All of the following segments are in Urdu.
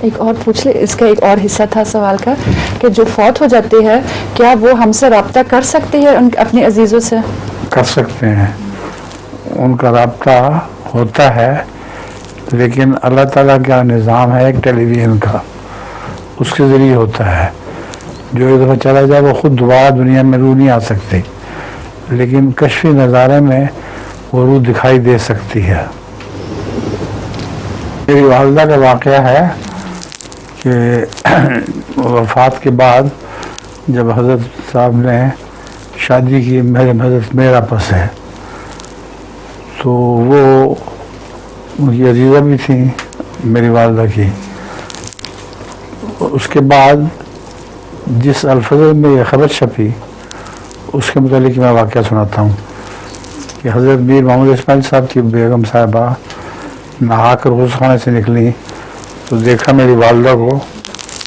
ایک اور پوچھ لے، اس کا ایک اور حصہ تھا سوال کا کہ جو فوت ہو جاتے ہیں کیا وہ ہم سے رابطہ کر سکتے ہیں اپنے عزیزوں سے؟ کر سکتے ہیں، ان کا رابطہ ہوتا ہے، لیکن اللہ تعالیٰ کا نظام ہے ایک ٹیلی ویژن کا، اس کے ذریعے ہوتا ہے۔ جو ایک دفعہ چلا جائے وہ خود دوبارہ دنیا میں روح نہیں آ سکتی، لیکن کشفی نظارے میں وہ روح دکھائی دے سکتی ہے۔ میری والدہ کا واقعہ ہے کہ وفات کے بعد جب حضرت صاحب نے شادی کی، حضرت میرا پس ہے، تو وہ ان کی عزیزہ بھی تھیں میری والدہ کی۔ اس کے بعد جس الفظر میں یہ خبر چھپی اس کے متعلق میں واقعہ سناتا ہوں کہ حضرت میر محمد اسماعیل صاحب کی بیگم صاحبہ نہا کر غسل خانے سے نکلی تو دیکھا میری والدہ کو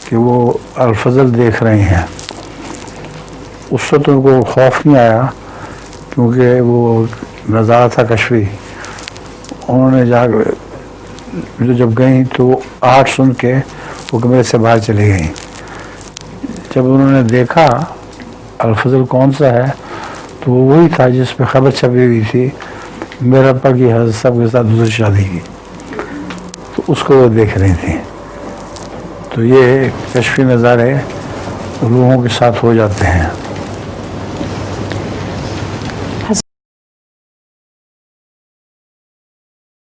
کہ وہ الفضل دیکھ رہے ہیں۔ اس وقت ان کو خوف نہیں آیا کیونکہ وہ نظارہ تھا کشفی۔ انہوں نے جب گئیں تو وہ آٹھ سن کے وہ کمرے سے باہر چلی گئیں۔ جب انہوں نے دیکھا الفضل کون سا ہے تو وہ وہی تھا جس پہ خبر چھپی ہوئی تھی میرے ابا کی حضرت صاحب کے ساتھ دوسری شادی کی، تو اس کو وہ دیکھ رہی تھیں۔ تو یہ کشفی نظارے روحوں کے ساتھ ہو جاتے ہیں۔